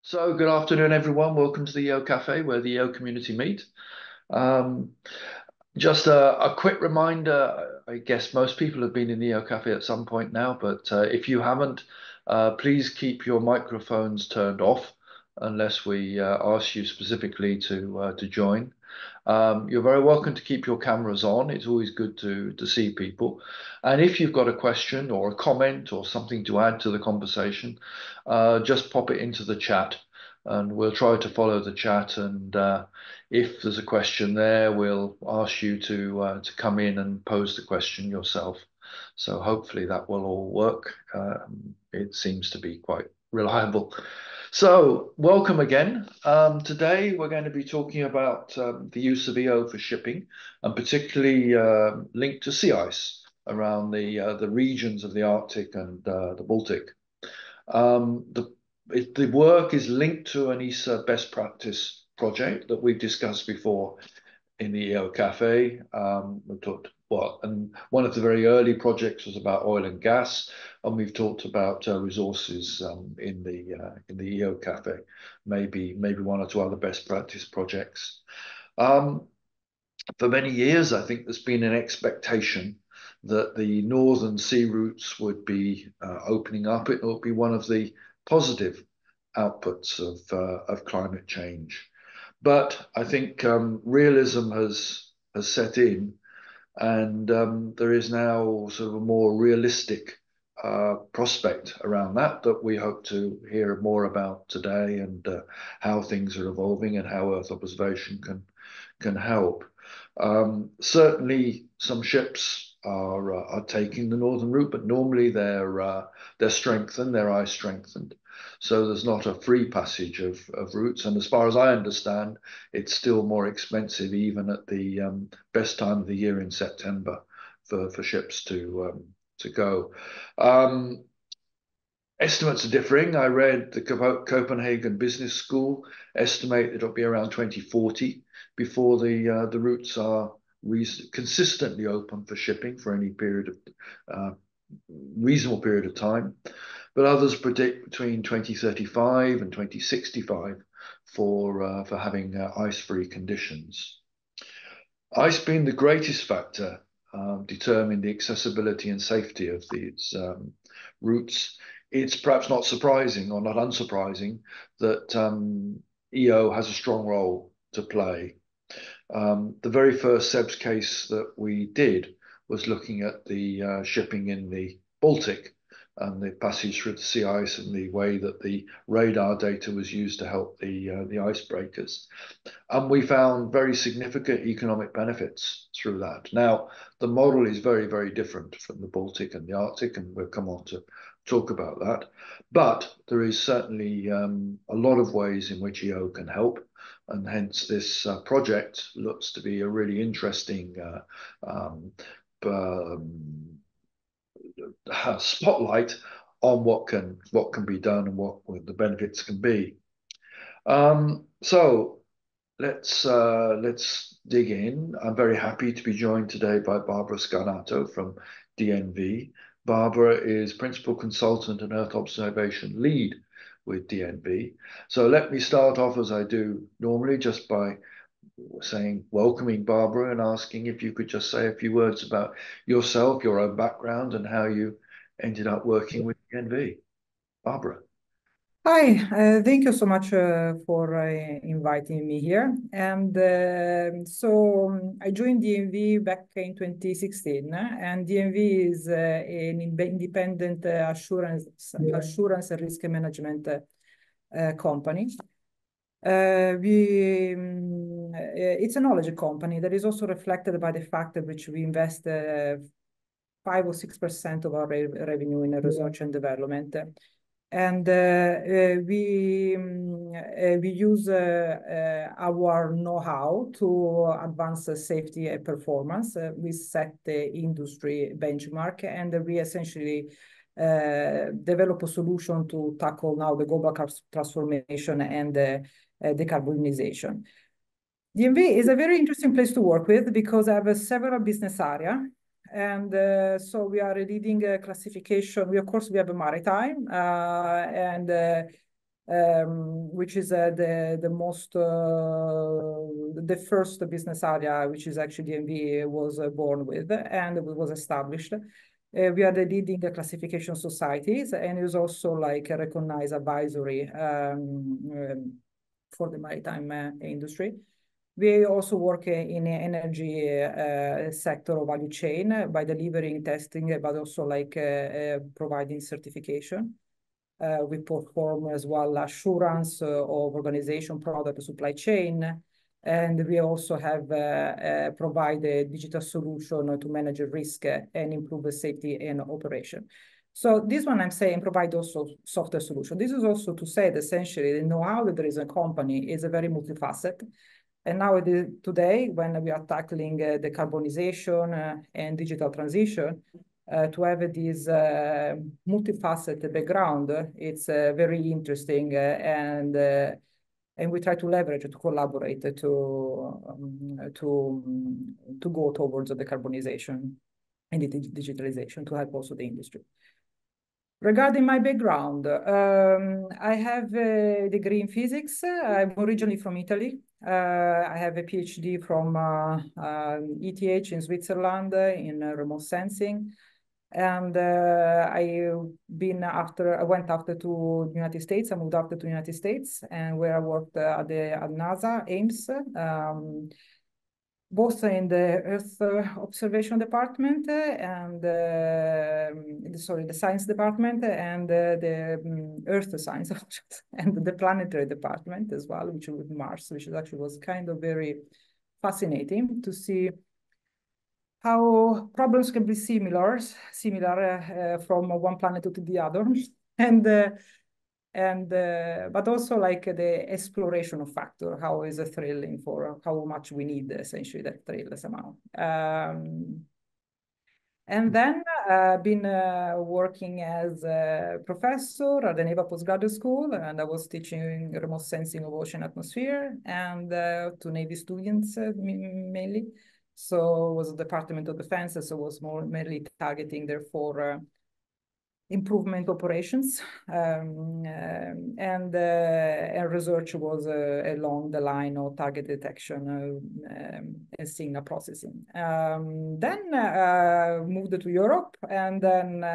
So, good afternoon, everyone. Welcome to the EOcafe, where the EO community meet. Um, just a quick reminder, I guess most people have been in the EOcafe at some point now, but if you haven't, please keep your microphones turned off unless we ask you specifically to join. You're very welcome to keep your cameras on. It's always good to see people. And if you've got a question or a comment or something to add to the conversation, just pop it into the chat and we'll try to follow the chat. And if there's a question there, we'll ask you to come in and pose the question yourself. So hopefully that will all work. It seems to be quite reliable. So, welcome again. Today we're going to be talking about the use of EO for shipping, and particularly linked to sea ice around the regions of the Arctic and the Baltic. The work is linked to an ESA Best Practice project that we've discussed before in the EOcafe. We talked and one of the very early projects was about oil and gas, and we've talked about resources in the EOcafe. Maybe one or two other best practice projects. Um, for many years, I think there's been an expectation that the northern sea routes would be opening up. It will be one of the positive outputs of climate change. But I think realism has set in, and there is now sort of a more realistic prospect around that we hope to hear more about today, and how things are evolving and how Earth observation can help. Certainly, some ships are taking the northern route, but normally they're strengthened, their ice strengthened. So there's not a free passage of routes. And as far as I understand, it's still more expensive, even at the best time of the year in September, for ships to go. Um, Estimates are differing. I read the Copenhagen Business School estimate that it'll be around 2040 before the routes are consistently open for shipping for any period of reasonable period of time. But others predict between 2035 and 2065 for having ice-free conditions. Ice being the greatest factor determining the accessibility and safety of these routes. It's perhaps not surprising or not unsurprising that EO has a strong role to play. The very first SEBS case that we did was looking at the shipping in the Baltic and the passage through the sea ice and the way that the radar data was used to help the icebreakers. And we found very significant economic benefits through that. Now, the model is very, very different from the Baltic and the Arctic, and we'll come on to talk about that. But there is certainly a lot of ways in which EO can help, and hence this project looks to be a really interesting spotlight on what can be done and what the benefits can be. So let's dig in. I'm very happy to be joined today by Barbara Scarnato from DNV. Barbara is Principal Consultant and Earth Observation Lead with DNV. So let me start off as I do normally, just by welcoming Barbara and asking if you could just say a few words about yourself, your own background, and how you ended up working with DNV. Barbara. Hi, thank you so much for inviting me here. And I joined DNV back in 2016, and DNV is an independent assurance and risk management company. It's a knowledge company that is also reflected by the fact that we invest 5 or 6% of our revenue in research and development. And we use our know-how to advance safety and performance. We set the industry benchmark, and we essentially develop a solution to tackle now the global transformation and decarbonization. DNV is a very interesting place to work with because I have several business areas. And so we are a leading classification. Of course, we have a maritime, and which is the first business area, which is actually DNV was born with and was established. We are the leading classification societies, and is also like a recognized advisory for the maritime industry. We also work in the energy sector of value chain by delivering testing, but also like providing certification. We perform as well assurance of organization, product, supply chain. And we also have provide a digital solution to manage risk and improve the safety and operation. So this one I'm saying provide also software solution. This is also to say that essentially the know-how that there is a company is a very multifaceted. And now today, when we are tackling decarbonization and digital transition, to have this multifaceted background, it's very interesting, and we try to leverage to collaborate to go towards the decarbonization and the digitalization to help also the industry. Regarding my background, I have a degree in physics. I'm originally from Italy. I have a PhD from ETH in Switzerland in remote sensing. And I went after to the United States. I moved after to the United States, and where I worked at NASA, Ames, both in the Earth Observation Department and the Science Department and the Earth Science and the Planetary Department as well, which was Mars, which actually was kind of very fascinating to see how problems can be similar from one planet to the other, but also like the exploration of factor, how is it thrilling for how much we need essentially that thrill somehow. And then I've been working as a professor at the Naval Postgraduate School, and I was teaching remote sensing of ocean atmosphere and to Navy students mainly. So it was the Department of Defense, so it was mainly targeting therefore improvement operations, and research was along the line of target detection and signal processing. Then moved to Europe, and then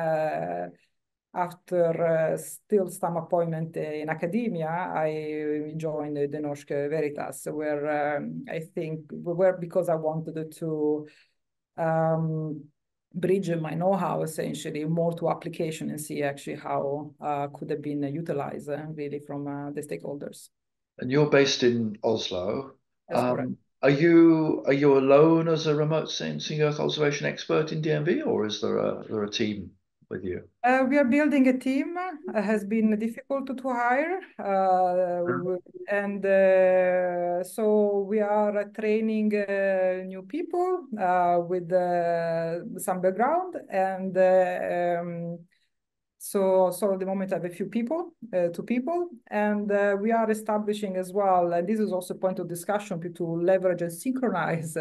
after still some appointment in academia, I joined the Norske Veritas, where I think because I wanted to bridge my know-how essentially more to application and see actually how could have been utilized really from the stakeholders. And you're based in Oslo. That's correct. Are you alone as a remote sensing Earth observation expert in DNV, or is there a team with you? We are building a team. It has been difficult to hire, and so we are training new people with some background, and so at the moment I have a few people, 2 people, and we are establishing as well, and this is also a point of discussion to leverage and synchronize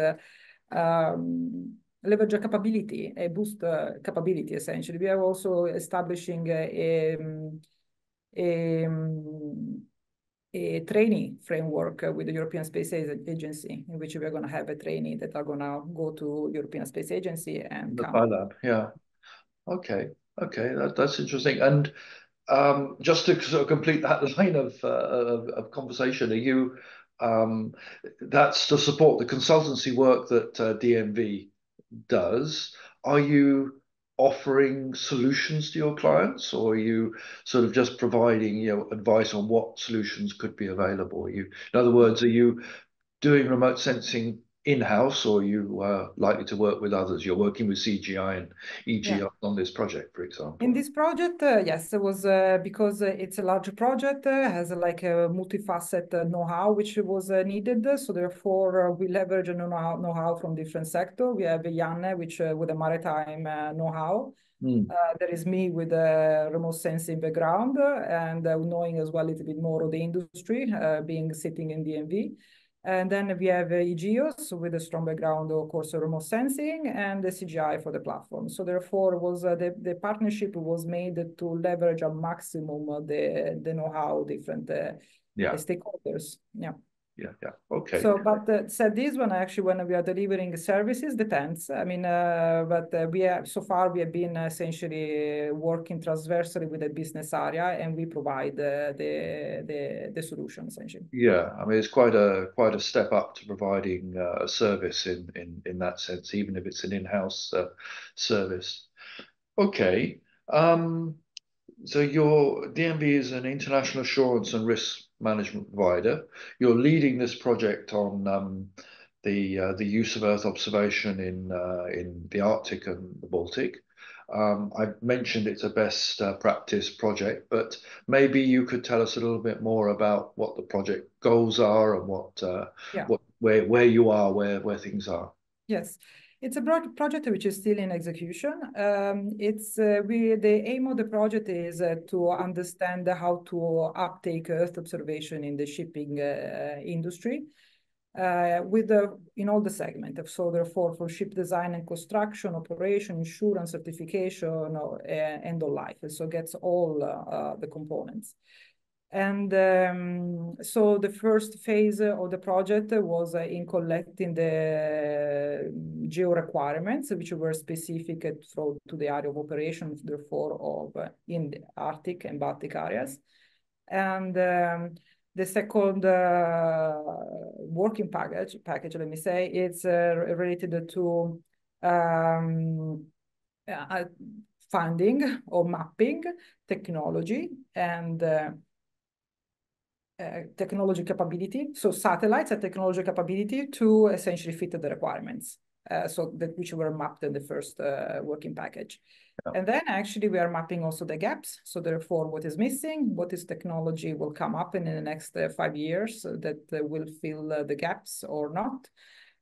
leverage capability, boost capability essentially. We are also establishing a training framework with the European Space Agency, in which we are going to have a trainee that are going to go to European Space Agency and The come. PyLab, yeah. Okay, that's interesting. And just to sort of complete that line of conversation, are you that's to support the consultancy work that DNV does? Are you offering solutions to your clients, or are you sort of just providing advice on what solutions could be available? In other words, are you doing remote sensing in-house, or are you likely to work with others? You're working with CGI and EGI on this project, for example. In this project, yes, it was because it's a large project, has like a multifaceted know-how which was needed. So therefore, we leverage know-how from different sectors. We have Janne, which with a maritime know-how. There is me with a remote sensing background, and knowing as well a little bit more of the industry, being sitting in DNV. And then we have EGEOS with a strong background, of course, remote sensing, and the CGI for the platform. So therefore, was the partnership was made to leverage a maximum the know-how different Yeah. stakeholders. Yeah. Yeah. Yeah. Okay. So, but said this one actually, when we are delivering services, depends. I mean, but we have so far we have been essentially working transversely with the business area, and we provide the solution essentially. Yeah, I mean it's quite a step up to providing a service in that sense, even if it's an in-house service. Okay. Um, so your DNV is an international assurance and risk management provider. You're leading this project on the use of Earth observation in the Arctic and the Baltic. I mentioned it's a best practice project, but maybe you could tell us a little bit more about what the project goals are and Yeah. where you are, where things are. Yes, it's a project which is still in execution. It's the aim of the project is to understand how to uptake Earth observation in the shipping industry with in all the segment. So therefore, for ship design and construction, operation, insurance, certification, and all life. So gets all the components. And so the first phase of the project was in collecting the geo requirements, which were specific to the area of operations, therefore, of in the Arctic and Baltic areas. And the second working package, let me say, it's related to finding or mapping technology and technology capability. So satellites and technology capability to essentially fit the requirements. So that which were mapped in the first working package. Yeah. And then actually we are mapping also the gaps. So therefore what is missing, what is technology will come up in the next 5 years that will fill the gaps or not.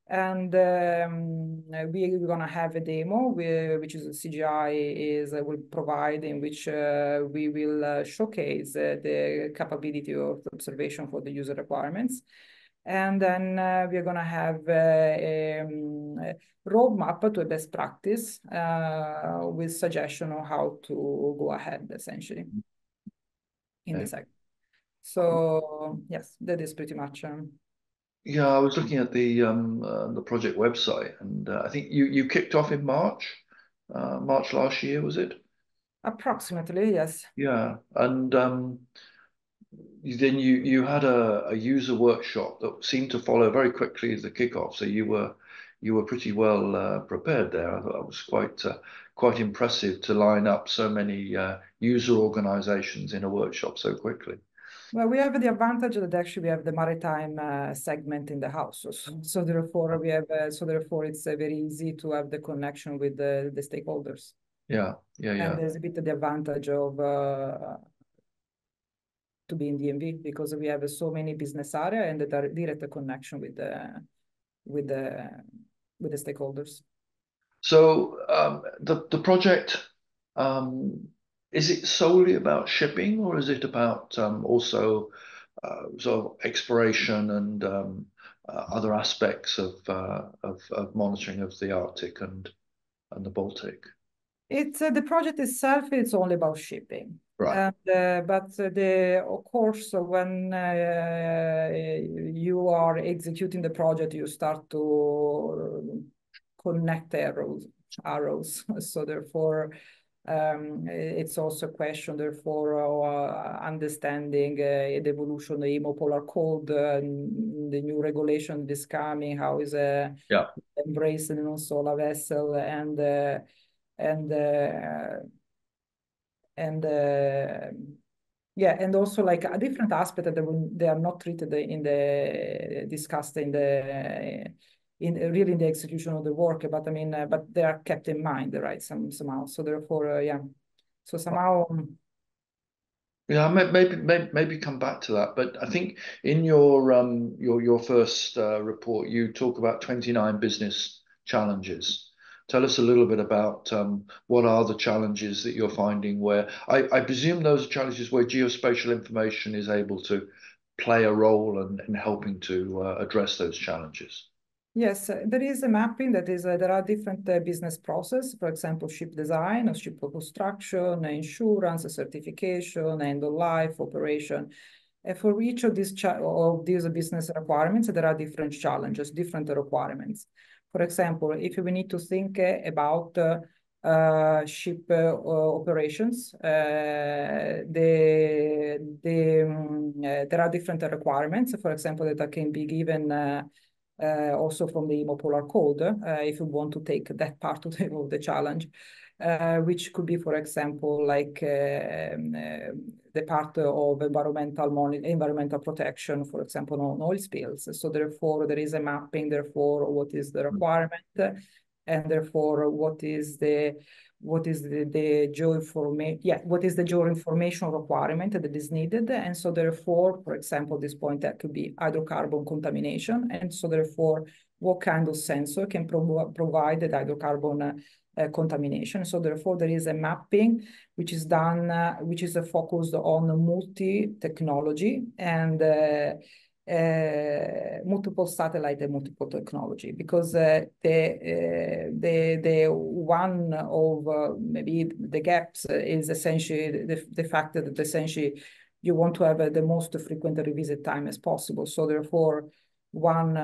And we're gonna have a demo which is a CGI will provide, in which we will showcase the capability of observation for the user requirements. And then we're gonna have a roadmap to a best practice with suggestion on how to go ahead essentially in the Okay. segment. So yes, that is pretty much. Yeah, I was looking at the project website, and I think you kicked off in March, March last year, was it? Approximately, yes. Yeah, and then you had a user workshop that seemed to follow very quickly as the kickoff. So you were pretty well prepared there. I thought it was quite impressive to line up so many user organizations in a workshop so quickly. Well, we have the advantage that actually we have the maritime segment in the house. So therefore we have so therefore it's very easy to have the connection with the stakeholders. Yeah, yeah, And yeah. there's a bit of the advantage of to be in DMV because we have so many business area and the direct connection with the with the stakeholders. So the project, is it solely about shipping, or is it about also sort of exploration and other aspects of monitoring of the Arctic and the Baltic? It's the project itself. It's only about shipping. Right. And but of course, when you are executing the project, you start to connect arrows. So therefore, it's also a question, therefore, understanding the evolution of the IMO polar code, the new regulation is coming, how is Yeah. embraced in non-solar vessel, and and yeah, and also like a different aspect that they are not treated in the discussed in the in really in the execution of the work, but I mean, but they are kept in mind, right? Somehow. So therefore, yeah. So somehow. Yeah, maybe come back to that. But I think in your first report, you talk about 29 business challenges. Tell us a little bit about what are the challenges that you're finding where I presume those are challenges where geospatial information is able to play a role in helping to address those challenges? Yes, there is a mapping that is, there are different business processes, for example, ship design, or ship construction, insurance, certification, end of life, operation. And for each of these business requirements, there are different challenges, different requirements. For example, if we need to think about ship operations, there are different requirements, for example, that can be given also from the Mopolar code, if you want to take that part of the challenge, which could be, for example, like the part of environmental protection, for example, on oil spills. So therefore, there is a mapping, therefore, what is the requirement, and therefore, what is the geoinformation requirement that is needed. And so therefore, for example, this point that could be hydrocarbon contamination. And so therefore, what kind of sensor can provide the hydrocarbon contamination. So therefore, there is a mapping which is done, which is focused on multi-technology and multiple satellite and multiple technology, because the one of maybe the gaps is essentially the fact that essentially you want to have the most frequent revisit time as possible. So therefore, one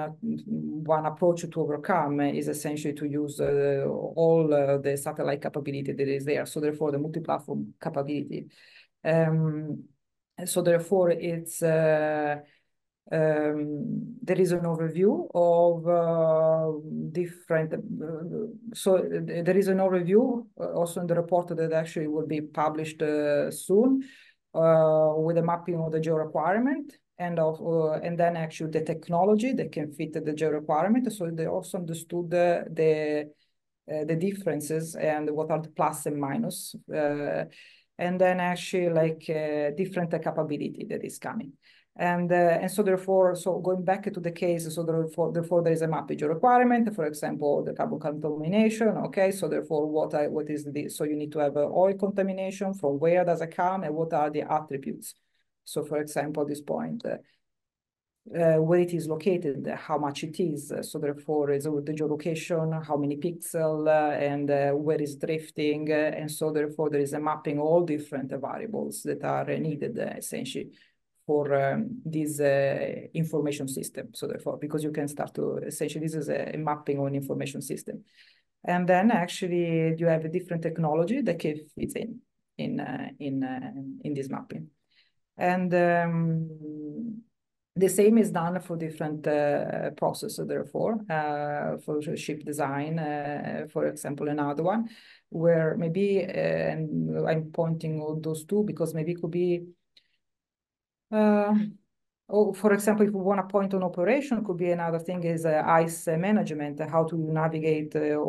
approach to overcome is essentially to use all the satellite capability that is there. So therefore, the multi-platform capability. So therefore, it's there is an overview of different. So there is an overview also in the report that actually will be published soon with a mapping of the geo requirement and then actually the technology that can fit the geo requirement. So they also understood the differences and what are the plus and minus, and then actually like different capability that is coming. And so therefore, so going back to the case, so therefore there is a mapping requirement, for example, the carbon contamination. Okay, so therefore, what is the, so you need to have oil contamination, from where does it come, and what are the attributes? So for example, this point, where it is located, how much it is. So therefore, is the geolocation, how many pixels, and where is drifting. And so therefore, there is a mapping all different variables that are needed essentially for this information system. So therefore, because you can start to, essentially, this is a mapping on information system. And then actually you have a different technology that fits in this mapping. And the same is done for different processes, therefore, for ship design, for example, another one, where maybe, and I'm pointing on those two because maybe it could be, for example, if we want to point on operation, could be another thing is ice management, how to navigate through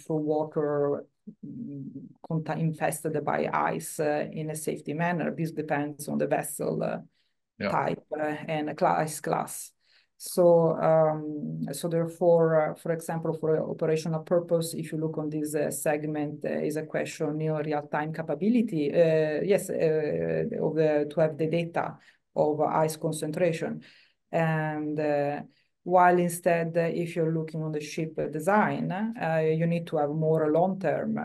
water infested by ice in a safety manner. This depends on the vessel type and class. So, so therefore, for example, for operational purpose, if you look on this segment, is a question near real-time capability. Yes, to have the data of ice concentration. And while instead, if you're looking on the ship design, you need to have more long-term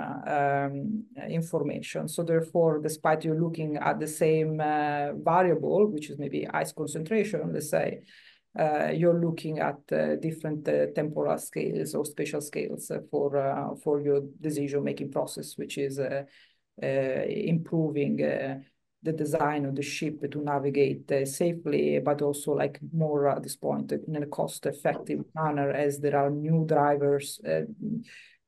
information. So therefore, despite you looking at the same variable, which is maybe ice concentration, let's say, you're looking at different temporal scales or spatial scales for your decision-making process, which is improving the design of the ship to navigate safely, but also like more at this point in a cost-effective manner, as there are new drivers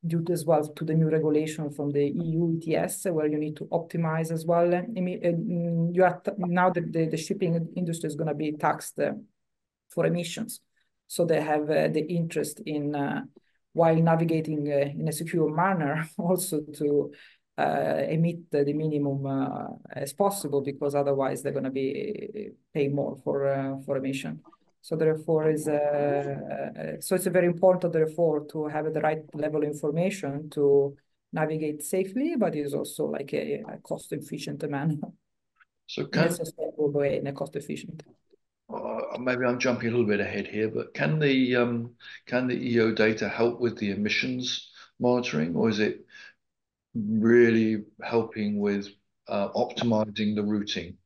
due to, as well to the new regulation from the EU ETS, where you need to optimize as well. You are now the shipping industry is going to be taxed for emissions. So they have the interest in, while navigating in a secure manner, also to emit the minimum as possible, because otherwise they're going to be pay more for emission. So therefore is so it's very important therefore to have the right level of information to navigate safely, but is also like a cost efficient manner. So in a can sustainable way, in a cost efficient. maybe I'm jumping a little bit ahead here, but can the EO data help with the emissions monitoring, or is it really helping with optimizing the routing?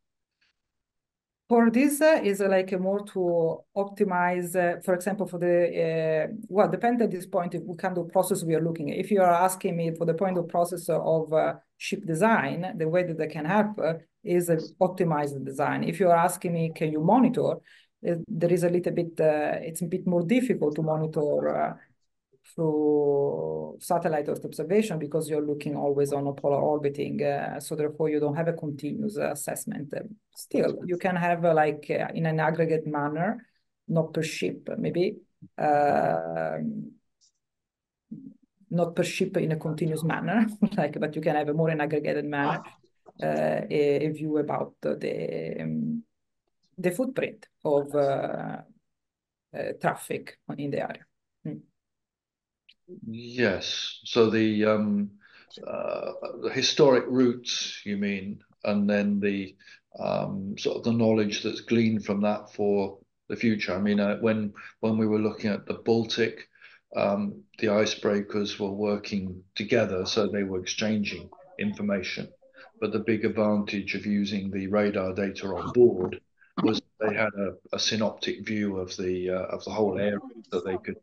For this is like more to optimize, for example, for the, well, depend at this point if what kind of process we are looking at. If you are asking me for the point of process of ship design, the way that they can help is optimize the design. If you are asking me, can you monitor? There is a little bit, it's a bit more difficult to monitor through satellite Earth observation because you're looking always on a polar orbiting. So therefore, you don't have a continuous assessment. Still, you can have in an aggregate manner, not per ship, maybe. Not per ship in a continuous manner, but you can have a more in aggregated manner a view about the footprint of traffic in the area. Yes. So the historic routes, you mean, and then the sort of the knowledge that's gleaned from that for the future. I mean, when we were looking at the Baltic, the icebreakers were working together, so they were exchanging information. But the big advantage of using the radar data on board was they had a synoptic view of the whole area, so they could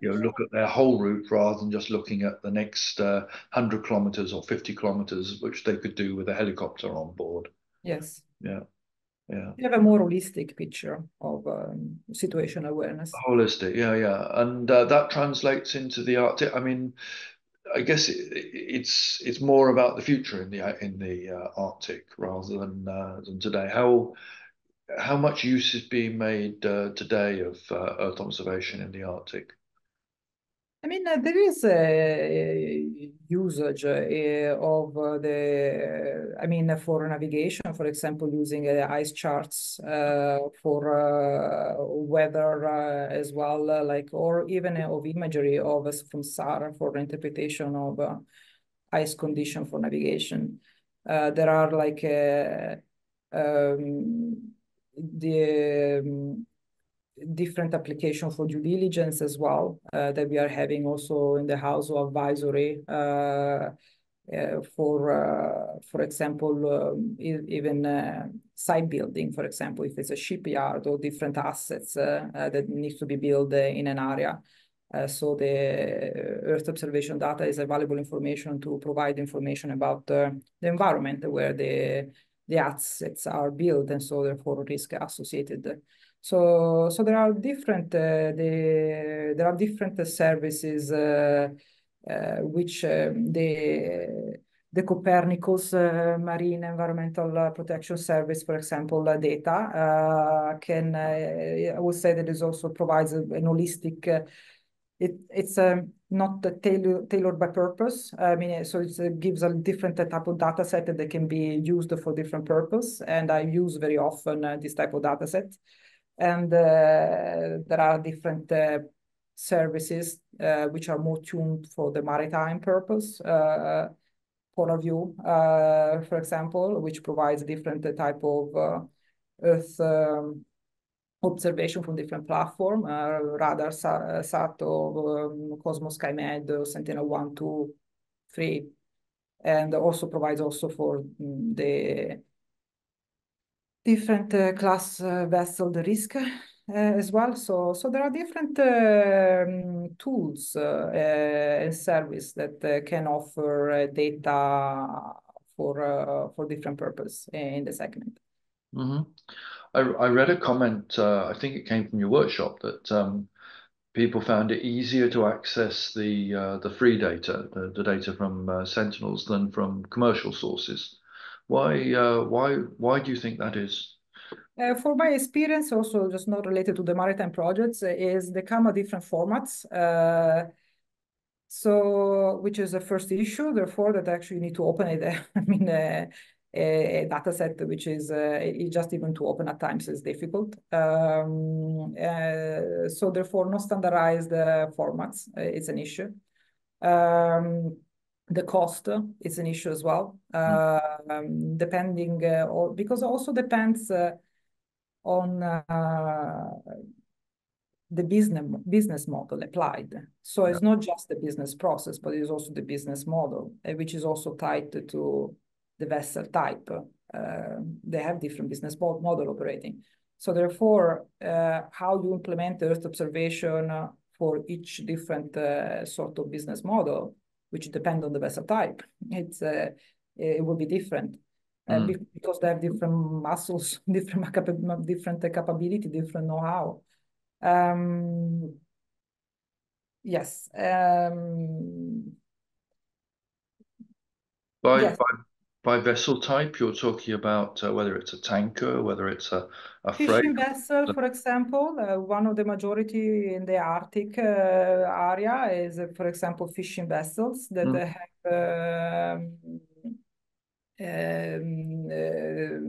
look at their whole route rather than just looking at the next 100 kilometers or 50 kilometers, which they could do with a helicopter on board. Yes. Yeah, yeah. You have a more holistic picture of situation awareness. Holistic, yeah, yeah. And that translates into the Arctic. I mean, I guess it's more about the future in the Arctic rather than today. How much use is being made today of Earth observation in the Arctic? I mean, there is a usage of I mean, for navigation, for example, using ice charts for weather as well, or even of imagery of from SAR for interpretation of ice condition for navigation. There are the different application for due diligence as well that we are having also in the house of advisory for example, even site building, for example, if it's a shipyard or different assets that needs to be built in an area. So the Earth observation data is a valuable information to provide information about the environment where the assets are built, and so therefore risk associated. So there are different services which the Copernicus Marine Environmental Protection Service, for example, data can I would say that it also provides an holistic. It's not tailored by purpose. I mean, so it gives a different type of data set that can be used for different purpose, and I use very often this type of data set. And there are different services which are more tuned for the maritime purpose. Polar view, for example, which provides different type of Earth observation from different platform, radar, SAT, or Cosmos SkyMed, or Sentinel-1, 2, 3, and also provides also for the different class vessel, the risk as well. So there are different tools and service that can offer data for different purpose in the segment. Mm-hmm. I read a comment, I think it came from your workshop, that people found it easier to access the free data, the data from Sentinels than from commercial sources. Why do you think that is? For my experience, also just not related to the maritime projects, is they come at different formats. So, which is the first issue, therefore, that actually you need to open it. I mean, a data set which is just even to open at times is difficult. So therefore, no standardized formats is an issue. The cost is an issue as well, depending, or because it also depends on the business model applied. So it's not just the business process, but it's also the business model, which is also tied to the vessel type. They have different business model operating. So therefore, how you implement Earth observation for each different sort of business model, which depend on the vessel type, it will be different. Because they have different muscles, different capability, different know-how. Yes. Yes. By vessel type, you're talking about whether it's a tanker, whether it's a freight. Fishing vessel, for example, one of the majority in the Arctic area is, for example, fishing vessels that have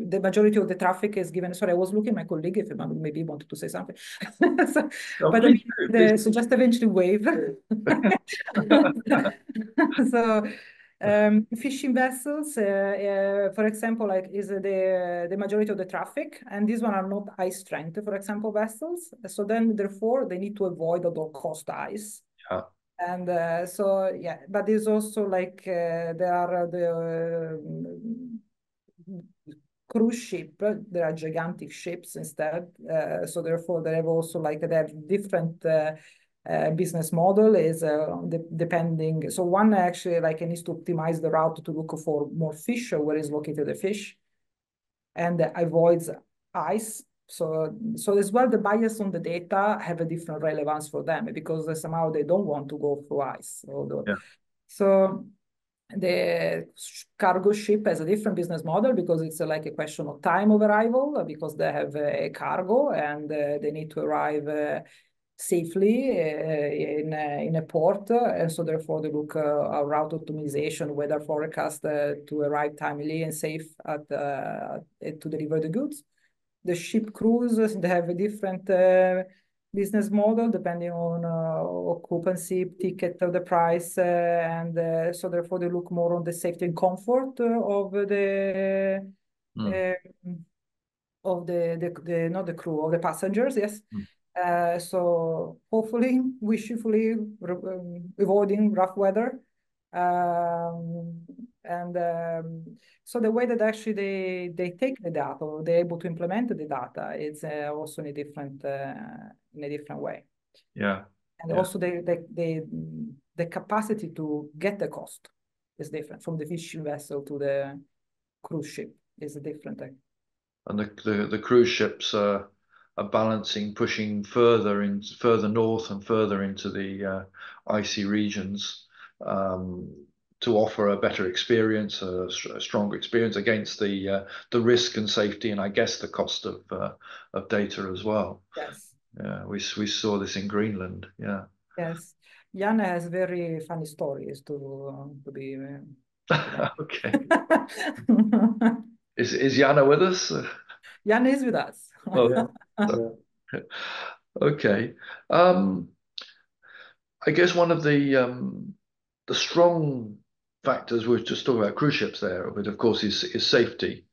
the majority of the traffic is given. Sorry, I was looking at my colleague if maybe he wanted to say something. So, Oh, but please, I mean, so just eventually wave. So fishing vessels, for example, like is the majority of the traffic, and these one are not high strength, for example, vessels. So then, therefore, they need to avoid at all cost ice. Yeah. And so, yeah, but there's also like there are the cruise ship. There are gigantic ships instead. So therefore, they have also like they have different business model is depending. So one actually like needs to optimize the route to look for more fish or where is located the fish, and avoids ice. So as well, the bias on the data have a different relevance for them because somehow they don't want to go through ice. So the cargo ship has a different business model because it's like a question of time of arrival because they have a cargo and they need to arrive safely in a port, and so therefore they look at route optimization, weather forecast to arrive timely and safe to deliver the goods. The ship cruises, they have a different business model depending on occupancy, ticket of the price, and so therefore they look more on the safety and comfort of the not the crew, of the passengers, yes. So hopefully, wishfully avoiding rough weather. So the way that actually they take the data or they're able to implement the data, it's also in a different way. Yeah. And also the capacity to get the cost is different from the fishing vessel to the cruise ship is a different thing. And the cruise ships are balancing, pushing further north and further into the icy regions to offer a better experience, a stronger experience against the risk and safety, and I guess the cost of data as well. Yes. Yeah, we saw this in Greenland. Yeah. Yes. Jan has very funny stories to be. Okay. Is Jana with us? Jan is with us. Oh, okay. I guess one of the strong factors we're just talking about cruise ships there, but of course is safety.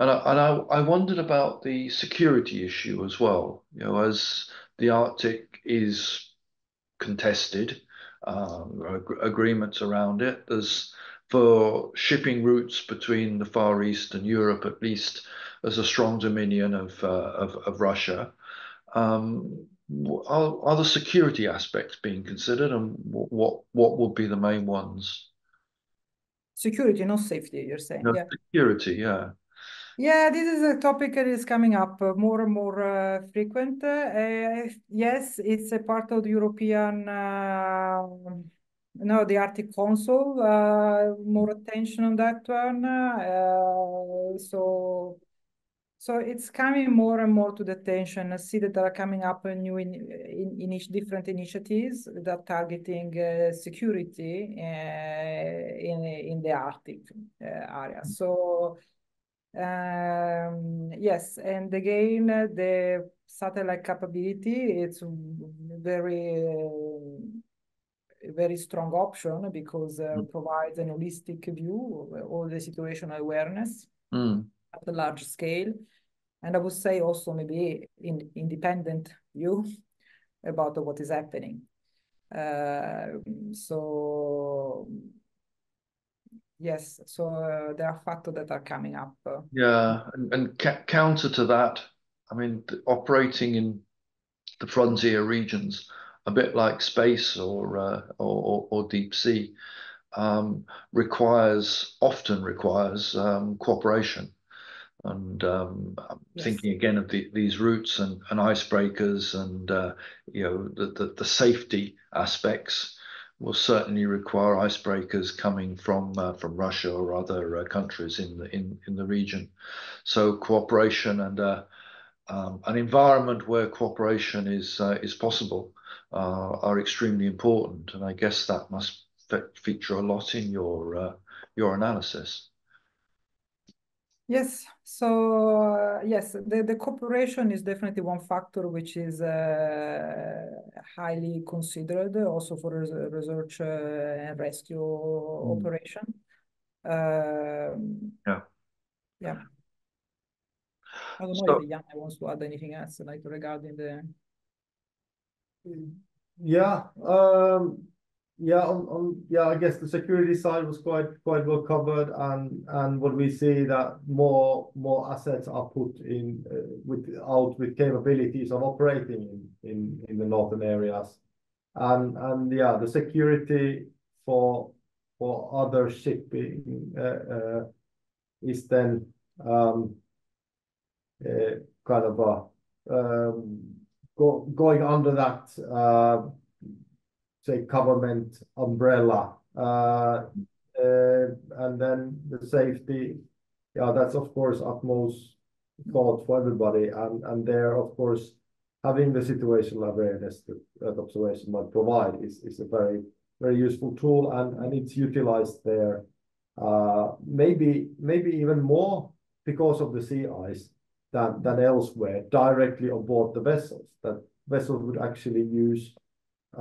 And I wondered about the security issue as well. You know, as the Arctic is contested, agreements around it. There's for shipping routes between the Far East and Europe, at least, there's a strong dominion of Russia. Are the security aspects being considered, and what would be the main ones? Security, not safety, you're saying. No, Yeah. security, yeah. Yeah, this is a topic that is coming up more and more frequent. Yes, it's a part of the European, no, the Arctic Council, more attention on that one. So it's coming more and more to the attention. I see that there are coming up new in different initiatives that are targeting security in the Arctic area. So yes, and again, the satellite capability, it's very a very strong option because it provides an holistic view of all the situational awareness at a large scale. And I would say also maybe independent view about what is happening. So yes, so there are factors that are coming up. Yeah, and counter to that, I mean, operating in the frontier regions, a bit like space or deep sea, often requires cooperation. And I'm thinking again of these routes and icebreakers and the safety aspects will certainly require icebreakers coming from Russia or other countries in the region. So cooperation and an environment where cooperation is possible are extremely important, and I guess that must feature a lot in your analysis. Yes, so yes, the cooperation is definitely one factor which is highly considered also for research and rescue operation. Yeah. Yeah. I don't know So, if Jan wants to add anything else like regarding the. Yeah, I guess the security side was quite well covered, and what we see that more assets are put in with capabilities of operating in the northern areas, and yeah, the security for other shipping is then kind of going under that say government umbrella, and then the safety, yeah, that's of course utmost thought for everybody, and there of course having the situational awareness that observation might provide is a very useful tool, and it's utilized there, maybe even more because of the sea ice than elsewhere, directly on board the vessels. That vessels would actually use,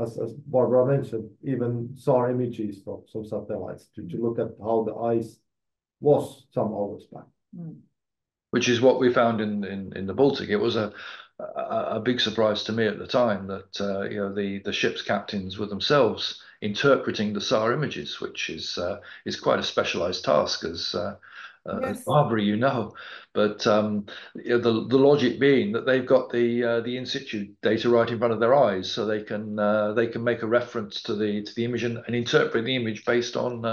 as Barbara mentioned, even SAR images from some satellites to look at how the ice was some hours back. Which is what we found in the Baltic. It was a big surprise to me at the time that the ship's captains were themselves interpreting the SAR images, which is quite a specialized task, as Barbara, but the logic being that they've got the in situ data right in front of their eyes, so they can make a reference to the image and interpret the image based on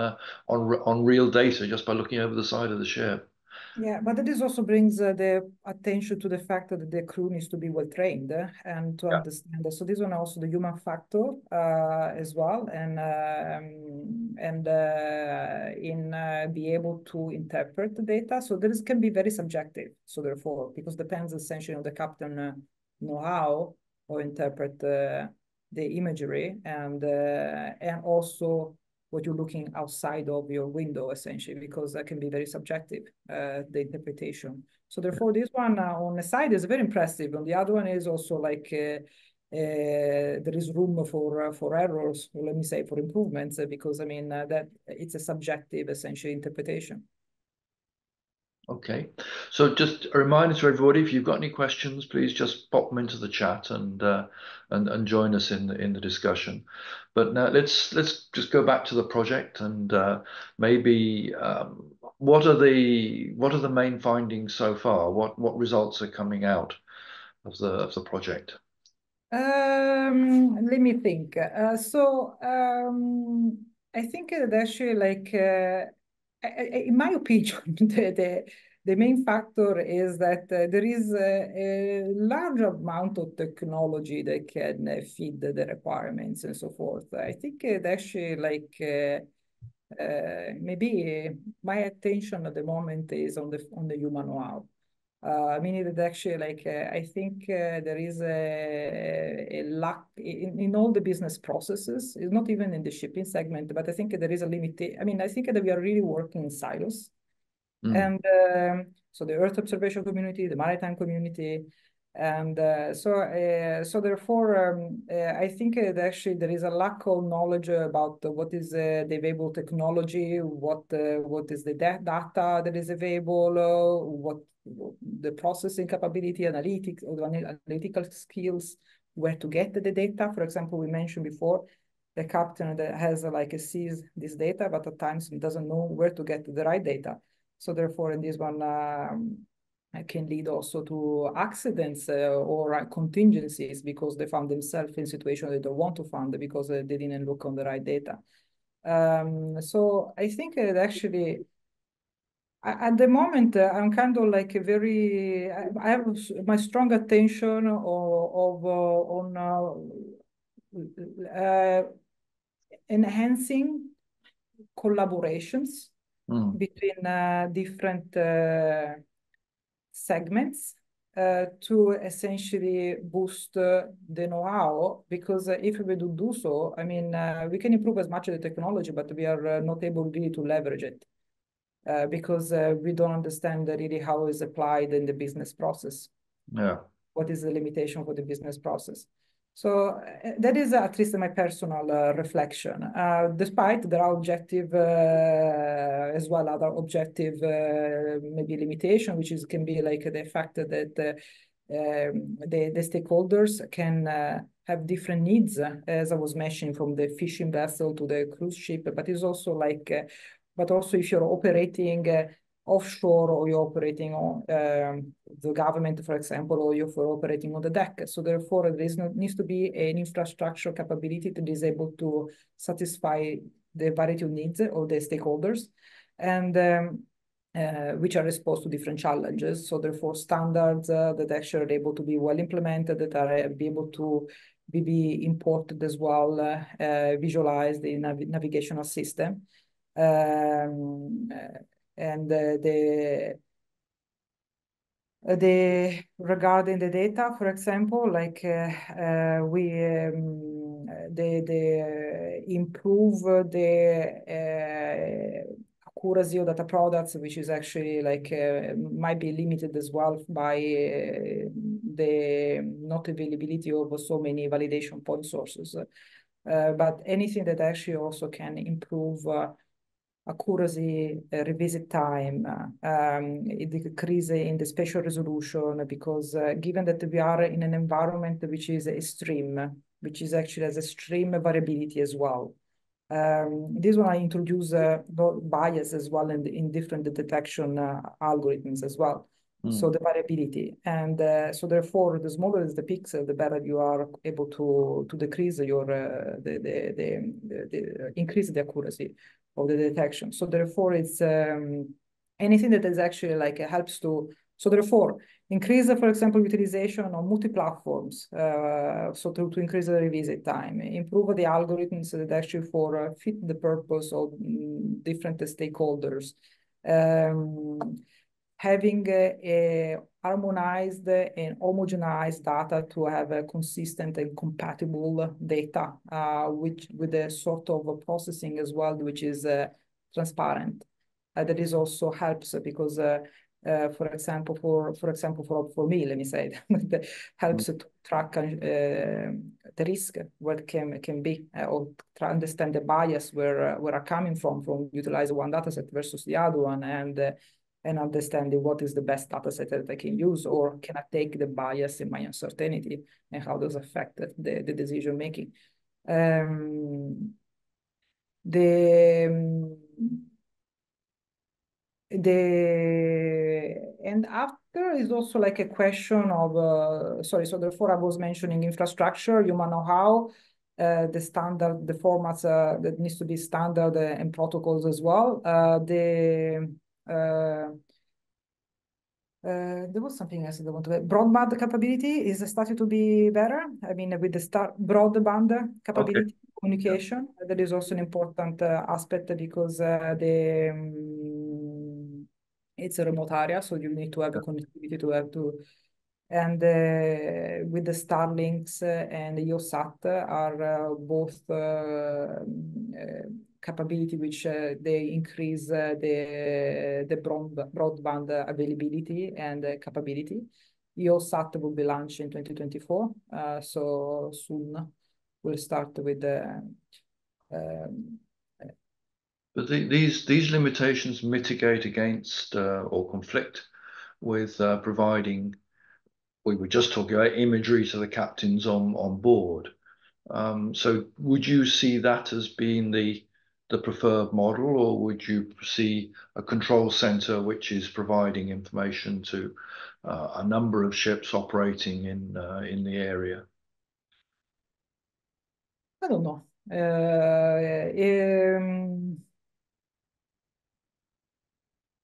real data just by looking over the side of the ship. Yeah, but this also brings the attention to the fact that the crew needs to be well trained and to understand. So this one also the human factor as well, and be able to interpret the data. So this can be very subjective. So therefore, because depends essentially on the captain know-how or interpret the imagery, and also what you're looking outside of your window, essentially, because that can be very subjective, the interpretation. So therefore, this one on the side is very impressive. On the other one is also like there is room for errors, or let me say for improvements, because I mean that it's a subjective, essentially, interpretation. Okay, so just a reminder to everybody: if you've got any questions, please just pop them into the chat and join us in the discussion. But now let's just go back to the project and maybe what are the main findings so far? What results are coming out of the project? Let me think. I think that actually, like, in my opinion, the main factor is that there is a large amount of technology that can feed the requirements and so forth. I think it actually, like, maybe my attention at the moment is on the human know-how. Meaning that actually, like, I think there is a lack in all the business processes. It's not even in the shipping segment, but I think there is a limit. I mean, I think that we are really working in silos. And so the Earth observation community, the maritime community, And so therefore, I think that actually there is a lack of knowledge about what is the available technology, what is the data that is available, what the processing capability, analytical skills, where to get the data. For example, we mentioned before the captain that has sees this data, but at times doesn't know where to get the right data. So therefore, in this one, can lead also to accidents or contingencies because they found themselves in situations they don't want to find because they didn't look on the right data. So I think that actually, at the moment, I'm kind of like I have my strong attention on enhancing collaborations between different segments to essentially boost the know-how, because if we do so, I mean, we can improve as much of the technology, but we are not able really to leverage it because we don't understand really how it's applied in the business process. Yeah. What is the limitation for the business process? So that is at least my personal reflection. Despite there are objective as well, other objective maybe limitation, which can be like the fact that the stakeholders can have different needs, as I was mentioning, from the fishing vessel to the cruise ship. But it's also like, but also if you're operating offshore or you're operating on the government, for example, or you're operating on the deck. So therefore, there needs to be an infrastructure capability that is able to satisfy the variety of needs of the stakeholders, and which are exposed to different challenges. So therefore, standards that actually are able to be well implemented, that are able to be imported as well, visualized in a navigational system. And regarding the data, for example, like we improve the accuracy of data products, which is actually like might be limited as well by the not availability of so many validation point sources. But anything that actually also can improve accuracy, revisit time, decrease in the spatial resolution, because given that we are in an environment which is extreme, which is actually has extreme variability as well. This one I introduce bias as well in different detection algorithms as well. So the variability, and so therefore, the smaller is the pixel, the better you are able to decrease your increase the accuracy of the detection. So therefore, it's anything that is actually like helps to. So therefore, increase, for example, utilization on multi-platforms. So to increase the revisit time, improve the algorithms that actually for fit the purpose of different stakeholders. Having a harmonized and homogenized data to have a consistent and compatible data, which with a sort of a processing as well, which is transparent. That is also helps because, for example, for me, let me say, that helps to track the risk what can be, or try to understand the bias where are coming from utilizing one data set versus the other one, and understanding what is the best data set that I can use, or can I take the bias in my uncertainty, and how does it affect the decision making. And after is also like a question of so therefore I was mentioning infrastructure, human know-how, the standard, the formats that needs to be standard and protocols as well. There was something else that I want to. Broadband capability is starting to be better. I mean, with the broadband capability, communication, that is also an important aspect, because it's a remote area, so you need to have a connectivity to have to. And with the Starlinks and the EOSat are both capability which they increase the broadband availability and capability. EOSAT will be launched in 2024. So soon we'll start with the. But these limitations mitigate against or conflict with providing. We were just talking about imagery to the captains on board. So would you see that as being the preferred model, or would you see a control center which is providing information to a number of ships operating in the area? I don't know.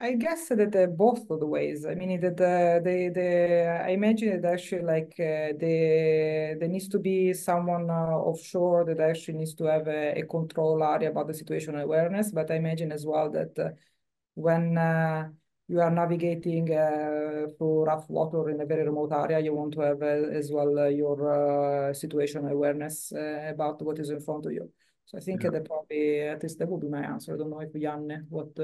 I guess that both of the ways. I mean that I imagine that actually like there needs to be someone offshore that actually needs to have a control area about the situational awareness. But I imagine as well that when you are navigating through rough water in a very remote area, you want to have as well your situational awareness about what is in front of you. So I think that probably at least that would be my answer. I don't know if Janne, what.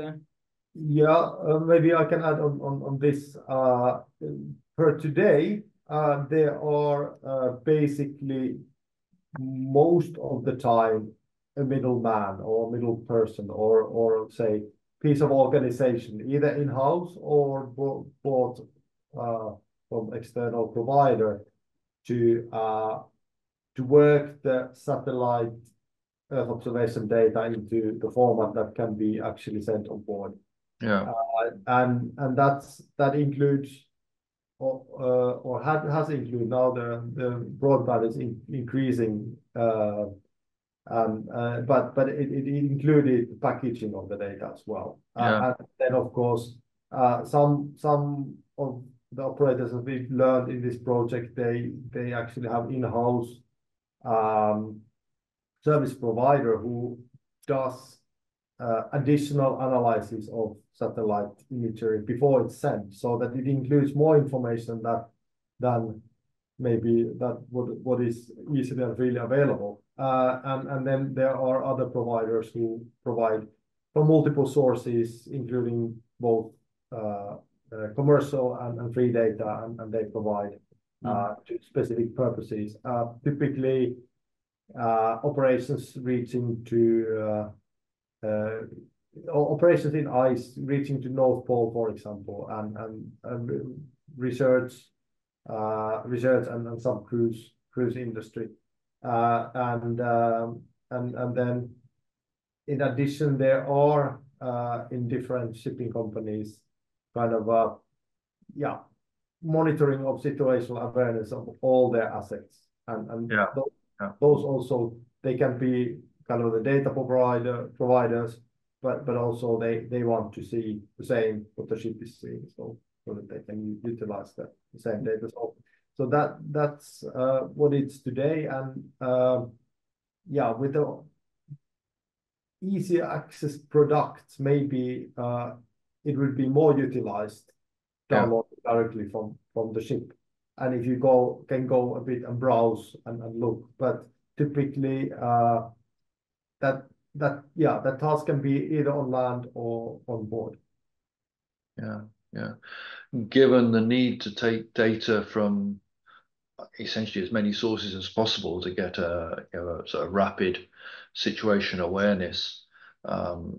Yeah, maybe I can add on this. Per today, there are basically most of the time a middleman or a middle person or say piece of organization, either in-house or bought from external provider to work the satellite Earth observation data into the format that can be actually sent on board. Yeah. And that includes or has included now the broadband is increasing, but it included packaging of the data as well. Yeah. And then of course some of the operators that we've learned in this project, they actually have in-house service provider who does additional analysis of satellite imagery before it's sent, so that it includes more information than maybe that what is easily and freely available. And then there are other providers who provide from multiple sources, including both commercial and free data, and they provide to specific purposes. Typically, operations reaching to operations in ice reaching to North Pole, for example, and research and some cruise industry, and then in addition there are in different shipping companies kind of monitoring of situational awareness of all their assets, and those also they can be kind of the data providers, but also they want to see the same what the ship is seeing, so that they can utilize the same data. So that's what it's today, and with the easy access products, maybe it would be more utilized download directly from the ship, and if you can go a bit and browse and look, but typically that task can be either on land or on board. Yeah. Given the need to take data from essentially as many sources as possible to get a sort of rapid situation awareness,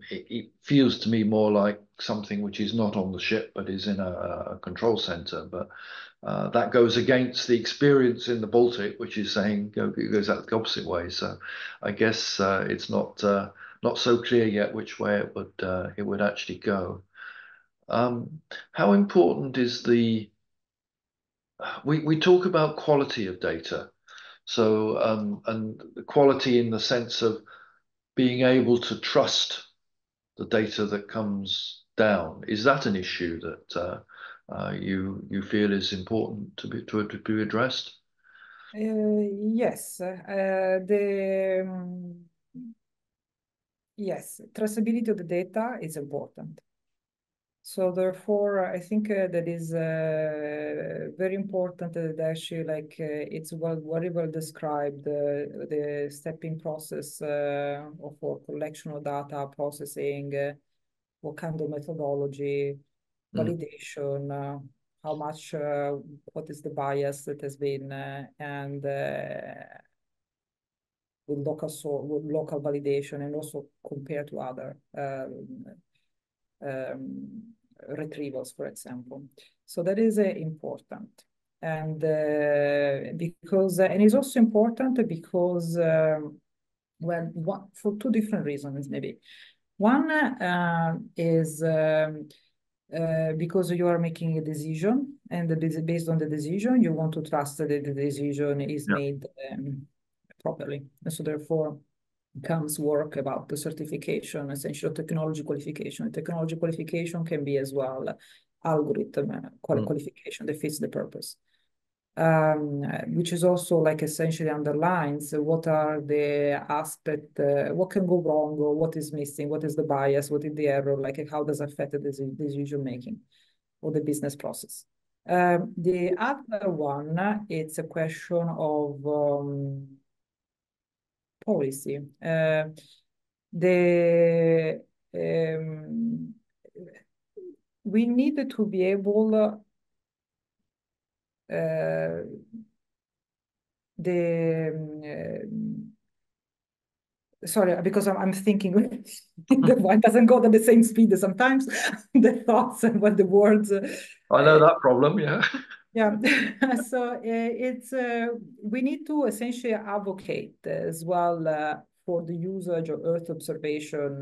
it feels to me more like something which is not on the ship but is in a control center. But that goes against the experience in the Baltic, which is saying it goes out the opposite way. So I guess it's not so clear yet which way it would actually go. How important is we talk about quality of data, so and the quality in the sense of being able to trust the data that comes down. Is that an issue that you feel is important to be addressed? Yes, yes, traceability of the data is important. So therefore, I think that is very important that actually it's very well described, the stepping process for collection of data, processing, what kind of methodology, validation, how much, what is the bias that has been, and with local validation, and also compared to other retrievals, for example. So that is important. And because, and it's also important because, well, for two different reasons, maybe. One is because you are making a decision, and based on the decision, you want to trust that the decision is made properly. And so therefore comes work about the certification, essential technology qualification. Technology qualification can be as well algorithm qualification that fits the purpose. Which is also like essentially underlines what are the aspects, what can go wrong, or what is missing, what is the bias, what is the error, like how does it affect the decision making or the business process. The other one, it's a question of policy. We needed to be able sorry, because I'm thinking the one doesn't go at the same speed sometimes, the thoughts and what the words. I know that problem, yeah. Yeah, so it's we need to essentially advocate as well for the usage of Earth observation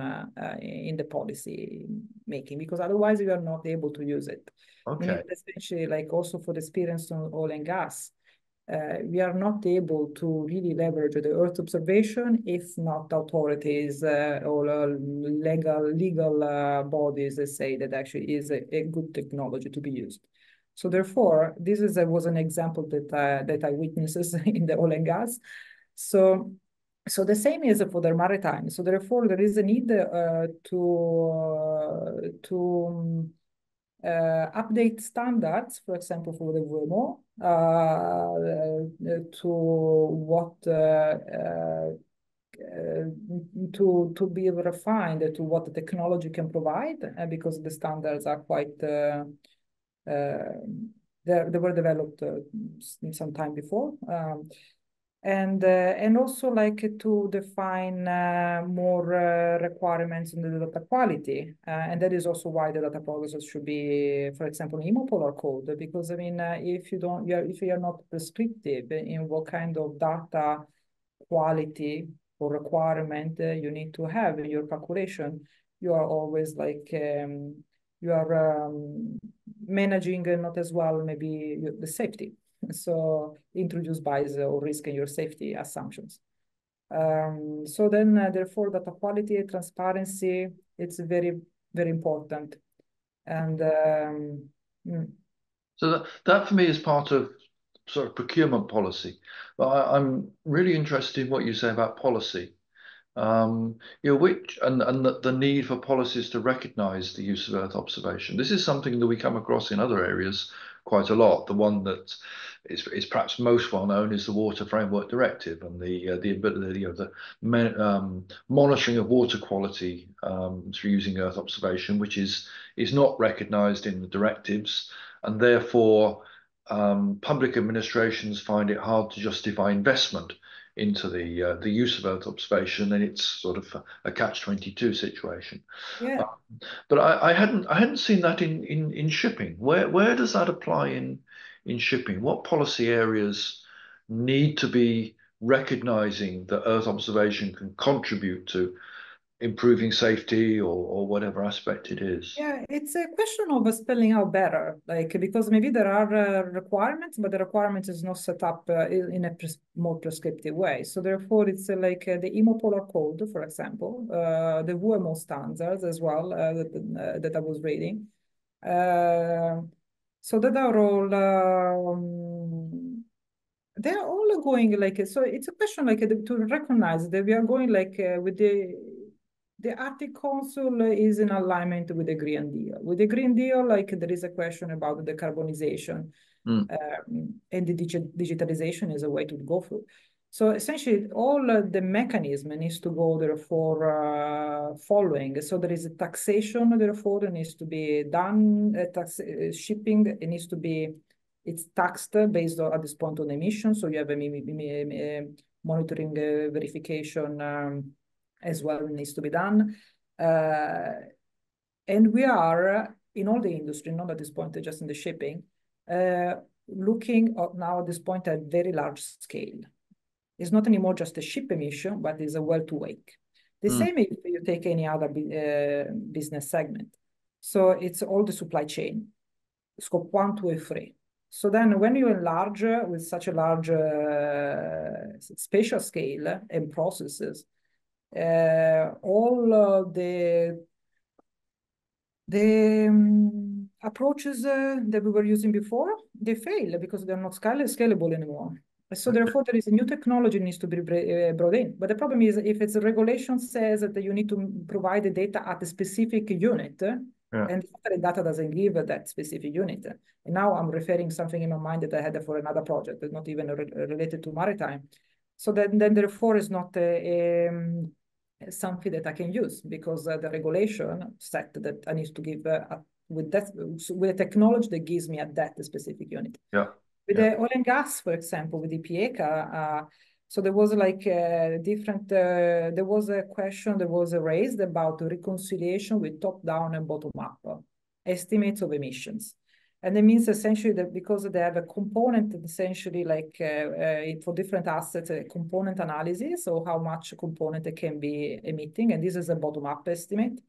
in the policy making, because otherwise we are not able to use it. Okay. Essentially, like also for the experience on oil and gas, we are not able to really leverage the Earth observation if not authorities or legal bodies that say that actually is a good technology to be used. So therefore, this was an example that I witnessed in the oil and gas. So the same is for the maritime. So therefore, there is a need to update standards, for example, for the WMO, to what to be refined to what the technology can provide, because the standards are quite they were developed some time before, and also like to define more requirements in the data quality, and that is also why the data processes should be, for example, emopolar code, because I mean, if you are not prescriptive in what kind of data quality or requirement you need to have in your calculation, you are always like you are managing not as well maybe the safety. So introduce bias or risk in your safety assumptions. So then therefore data quality, transparency, it's very, very important. And so that for me is part of sort of procurement policy. But I'm really interested in what you say about policy. You know, which and the need for policies to recognise the use of Earth observation. This is something that we come across in other areas quite a lot. The one that is perhaps most well known is the Water Framework Directive, and the ability of the monitoring of water quality through using Earth observation, which is not recognised in the directives, and therefore public administrations find it hard to justify investment into the use of Earth observation, and it's sort of a catch-22 situation. yeah. But I hadn't seen that in shipping. Where does that apply in shipping? What policy areas need to be recognizing that Earth observation can contribute to improving safety or whatever aspect it is? Yeah, it's a question of spelling out better, like, because maybe there are requirements, but the requirement is not set up in a more prescriptive way. So therefore, it's like the emopolar code, for example, the WMO standards as well that I was reading. So that are all they're all going like, so it's a question like to recognize that we are going like with the Arctic Council is in alignment with the Green Deal. With the Green Deal, like there is a question about the decarbonization, and the digitalization is a way to go through. So essentially, all the mechanism needs to go therefore following. So there is a taxation, therefore, that needs to be done. Shipping, it needs to be, it's taxed based on, at this point, on emissions. So you have a monitoring verification as well needs to be done. And we are in all the industry, not at this point, just in the shipping, looking at now at this point at very large scale. It's not anymore just a ship emission, but it's a well to wake. The same if you take any other business segment. So it's all the supply chain, scope 1, 2, and 3. So then when you enlarge with such a large spatial scale and processes, all the approaches that we were using before, they fail because they're not scalable anymore. So therefore, there is a new technology needs to be brought in. But the problem is if it's a regulation says that you need to provide the data at a specific unit, and the data doesn't give that specific unit. And now I'm referring something in my mind that I had for another project, that's not even related to maritime. So then therefore is not something that I can use because the regulation set that I need to give with a technology that gives me at that specific unit. With the oil and gas, for example, with the EOcafe, so there was like there was a question that was raised about reconciliation with top-down and bottom-up estimates of emissions. And that means essentially that because they have a component, essentially like for different assets, a component analysis, so how much component it can be emitting. And this is a bottom-up estimate.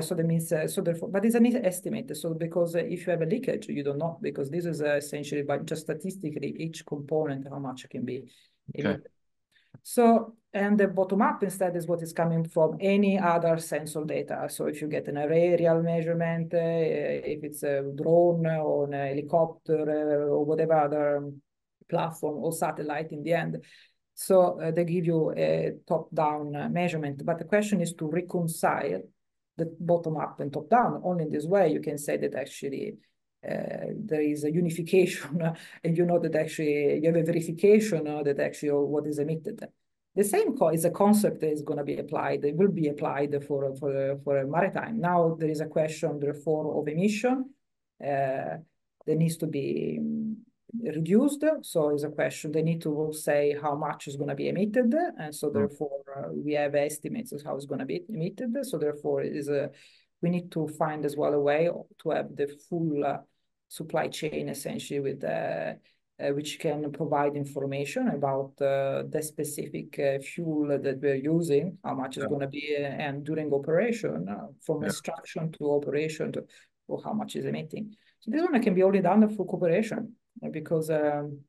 So that means, so therefore, but it's an estimate. So because if you have a leakage, you don't know, because this is essentially by just statistically each component, how much can be emitted. So, and the bottom up instead is what is coming from any other sensor data. So if you get an aerial measurement, if it's a drone or an helicopter or whatever other platform or satellite in the end. So they give you a top-down measurement. But the question is to reconcile the bottom up and top down. Only in this way you can say that actually there is a unification and you know that actually you have a verification that actually what is emitted. The same is a concept that is going to be applied, it will be applied for a maritime. Now there is a question therefore of emission that needs to be reduced. So it's a question, they need to say how much is going to be emitted. And so therefore we have estimates of how it's going to be emitted. So therefore we need to find as well a way to have the full supply chain essentially with which can provide information about the specific fuel that we're using, how much is going to be, and during operation, from extraction to operation or how much is emitting. So this one can be only done through cooperation. Because and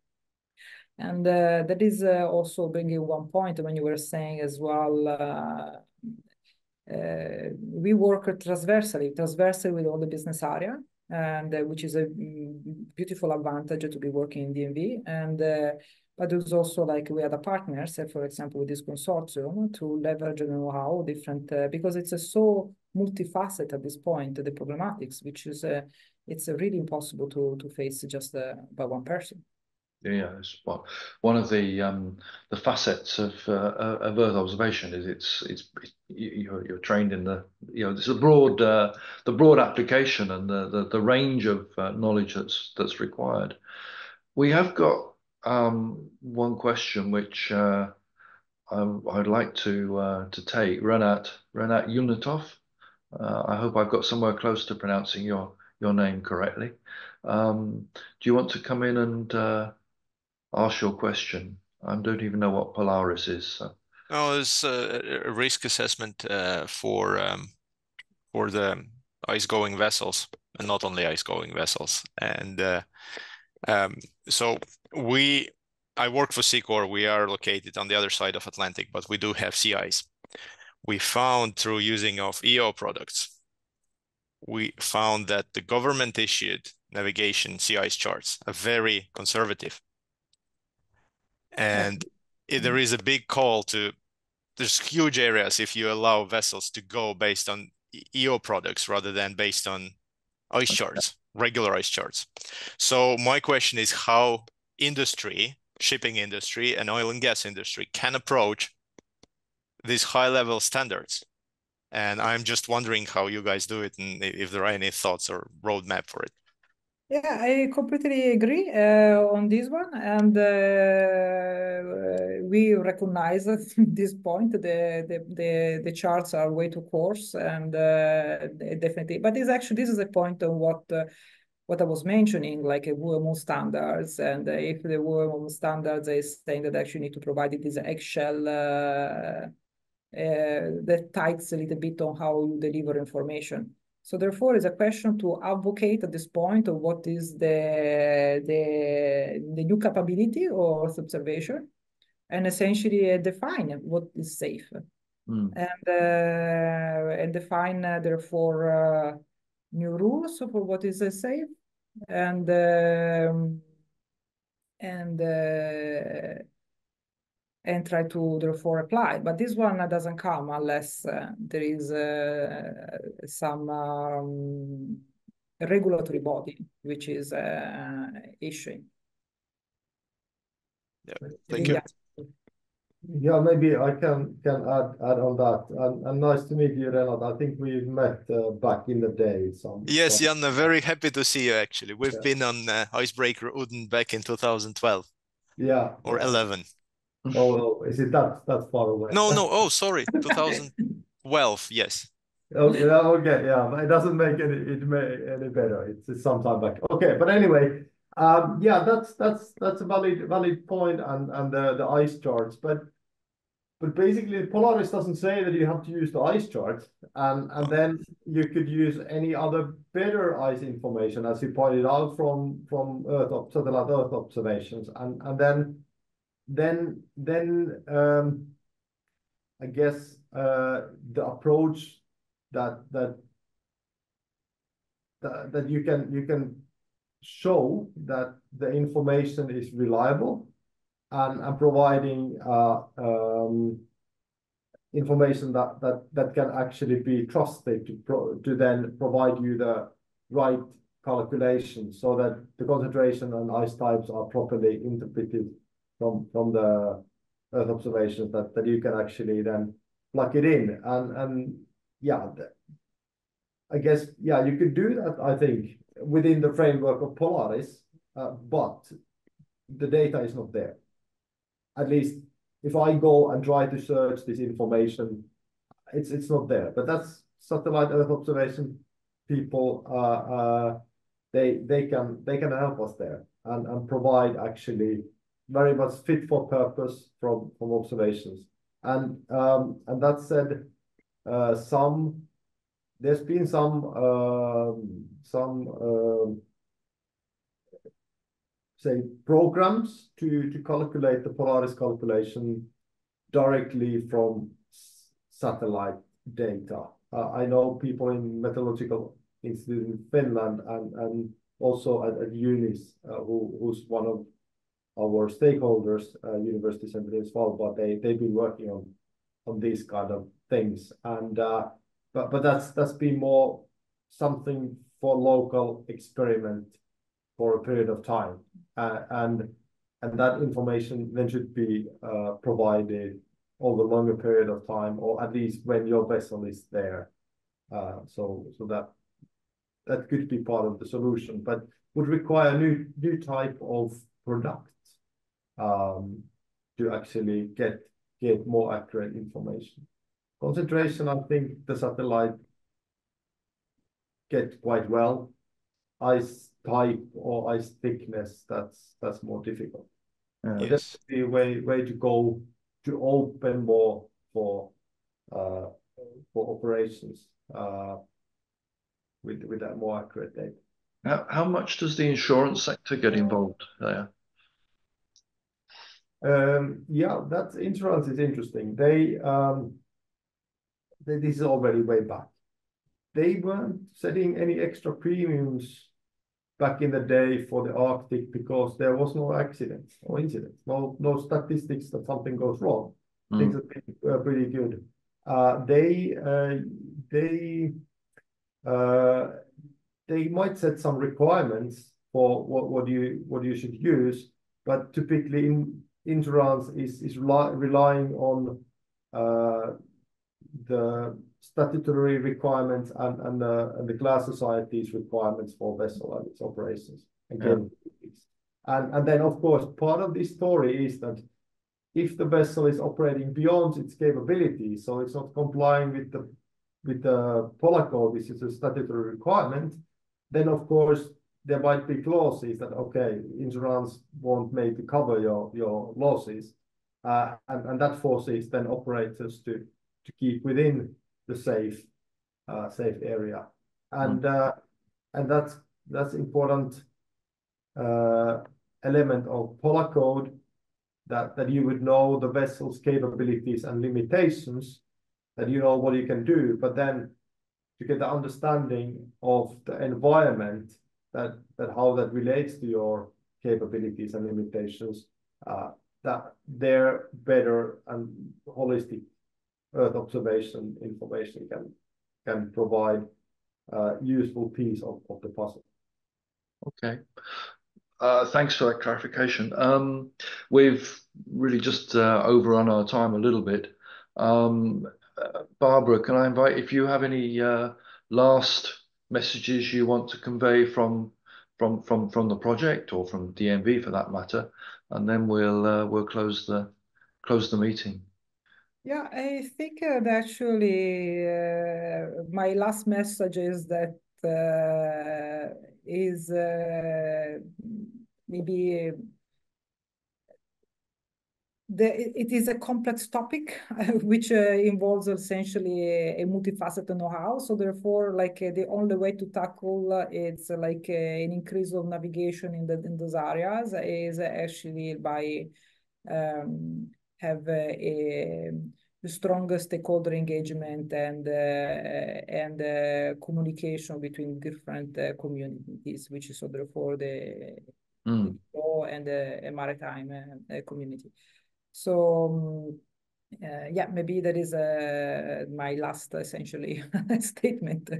that is also bringing one point when you were saying as well, we work transversally with all the business area, and which is a beautiful advantage to be working in DMV. And but there's also like we other partners, for example, with this consortium to leverage know-how different because it's so multifaceted at this point, the problematics, which is it's really impossible to face just by one person. Yeah, it's one of the facets of Earth observation is you're trained in the there's a the broad application and the range of knowledge that's required. We have got one question which I'd like to take. Renat Unitov. I hope I've got somewhere close to pronouncing your name correctly. Do you want to come in and ask your question? I don't even know what Polaris is. So. No, it's a risk assessment for the ice-going vessels, and not only ice-going vessels. And so I work for Secor. We are located on the other side of Atlantic, but we do have sea ice. We found through using of EO products, we found that the government issued navigation sea ice charts are very conservative. And there is a big call to, there's huge areas if you allow vessels to go based on EO products rather than based on ice charts, regular ice charts. So my question is how industry shipping industry and oil and gas industry can approach these high-level standards. And I'm just wondering how you guys do it and if there are any thoughts or roadmap for it. Yeah, I completely agree on this one, and we recognize at this point the charts are way too coarse, and definitely. But this is a point on what I was mentioning, like a WMO standards, and if the WMO standards is saying that actually need to provide it this eggshell that tightens a little bit on how you deliver information. So therefore, it's a question to advocate at this point of what is the new capability of Earth observation, and essentially define what is safe, and define therefore new rules for what is safe, and try to therefore apply. But this one doesn't come unless there is some regulatory body which is issuing. Yeah, thank you. Yeah, maybe I can add on that. And nice to meet you, Renat. I think we met back in the day. Yes, Janne, very happy to see you actually. We've been on Icebreaker Uden back in 2012. Yeah. Or 11. Oh, is it that far away? No. Oh, sorry. 2012. Yes. Okay. Yeah. But it doesn't make any better. It's some time back. Okay. But anyway, yeah, that's a valid point, and the ice charts. But basically, Polaris doesn't say that you have to use the ice chart, and then you could use any other better ice information, as you pointed out from satellite Earth observations, and then I guess the approach that you can show that the information is reliable and providing information that can actually be trusted to then provide you the right calculations, so that the concentration and ice types are properly interpreted from the Earth observations, that you can actually then plug it in, and yeah, I guess you could do that, I think, within the framework of Polaris, but the data is not there. At least if I go and try to search this information, it's not there. But that's satellite Earth observation people. They can help us there and provide actually very much fit for purpose from observations. And that said, there's been some say programs to calculate the Polaris calculation directly from satellite data. I know people in Meteorological Institute in Finland and also at UNIS, who's one of our stakeholders, University Center in Svalbard. They've been working on these kind of things, and but that's been more something for local experiment for a period of time, and that information then should be provided over a longer period of time, or at least when your vessel is there. So that could be part of the solution, but would require a new type of product to actually get more accurate information. Concentration, I think the satellite get quite well. Ice type or ice thickness, that's more difficult. Yes. That's the way to go to open more for operations with that more accurate data. How much does the insurance sector get involved there? Yeah, that insurance is interesting. This is already way back. They weren't setting any extra premiums back in the day for the Arctic because there was no accidents or incidents, no statistics that something goes wrong. Things have been pretty good. They might set some requirements for what you should use, but typically insurance is relying on the statutory requirements and the class society's requirements for vessel and its operations. Again, and then of course part of this story is that if the vessel is operating beyond its capabilities, so it's not complying with the Polar Code, which is a statutory requirement, then of course there might be clauses that okay, insurance won't maybe cover your losses, and that forces then operators to keep within the safe area, and that's important element of Polar Code, that you would know the vessel's capabilities and limitations, that you know what you can do, but then to get the understanding of the environment, that how that relates to your capabilities and limitations, that their better and holistic Earth observation information can provide a useful piece of the puzzle. Okay. Thanks for that clarification. We've really just overrun our time a little bit. Barbara, can I invite if you have any last messages you want to convey from the project, or from DNV for that matter, and then we'll close the meeting. Yeah, I think that actually my last message is that maybe it is a complex topic which involves essentially a multifaceted know-how. So therefore, like the only way to tackle it's like an increase of navigation in those areas is actually by have a stronger stakeholder engagement and communication between different communities, which is so therefore the law and the maritime community. So yeah, maybe that is my last essentially statement.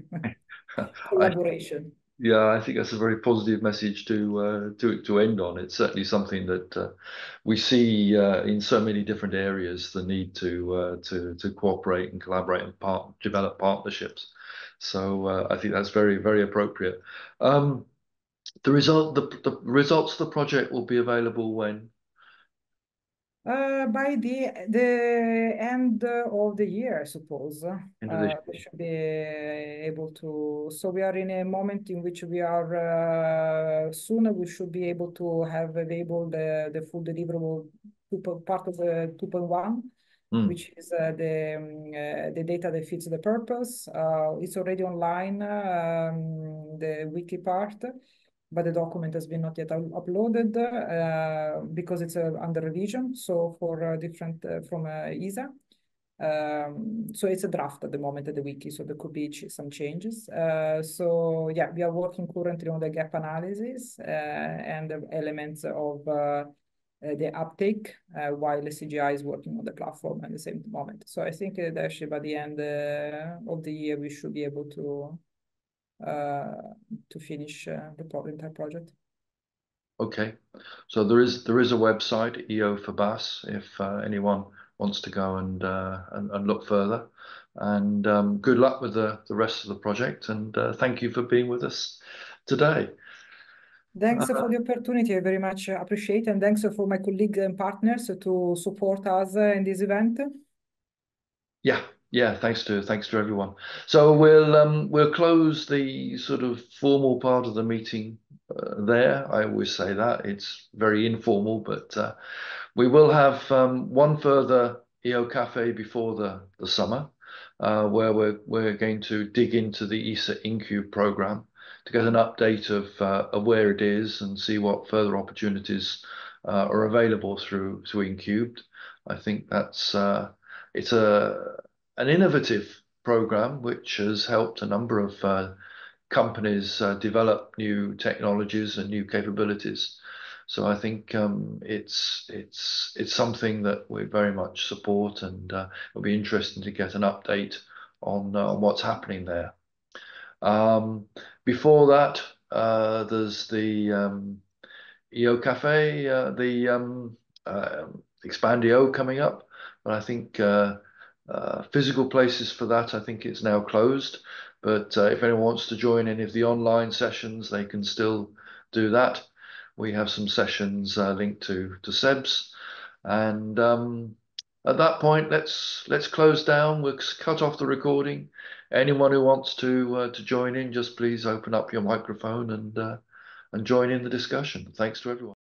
Collaboration. I think that's a very positive message to end on. It's certainly something that we see in so many different areas, the need to cooperate and collaborate and develop partnerships. So I think that's very, very appropriate. The results of the project will be available when? By the end of the year, I suppose. We should be able to. So we are in a moment in which we are soon. We should be able to have available the full deliverable part of the 2.1, which is the data that fits the purpose. It's already online, the wiki part, but the document has been not yet uploaded because it's under revision. So for different from ESA. So it's a draft at the moment at the wiki, so there could be some changes. So yeah, we are working currently on the gap analysis and the elements of the uptake, while the CGI is working on the platform at the same moment. So I think that actually by the end of the year, we should be able to finish the entire project. Okay, so there is a website, EOFABAS, if anyone wants to go and look further. And good luck with the rest of the project. And thank you for being with us today. Thanks for the opportunity. I very much appreciate, and thanks for my colleagues and partners to support us in this event. Yeah, thanks to everyone. So we'll close the sort of formal part of the meeting there. I always say that it's very informal, but we will have one further EOcafe before the summer, where we're going to dig into the ESA Incube program to get an update of where it is and see what further opportunities are available through Incubed. I think that's it's an innovative program which has helped a number of companies develop new technologies and new capabilities. So I think it's something that we very much support, and it'll be interesting to get an update on what's happening there. Before that, there's the EOcafe, Expandio coming up, but I think physical places for that, I think it's now closed. But if anyone wants to join any of the online sessions, they can still do that. We have some sessions linked to Seb's, and at that point, let's close down. We'll cut off the recording. Anyone who wants to join in, just please open up your microphone and join in the discussion. Thanks to everyone.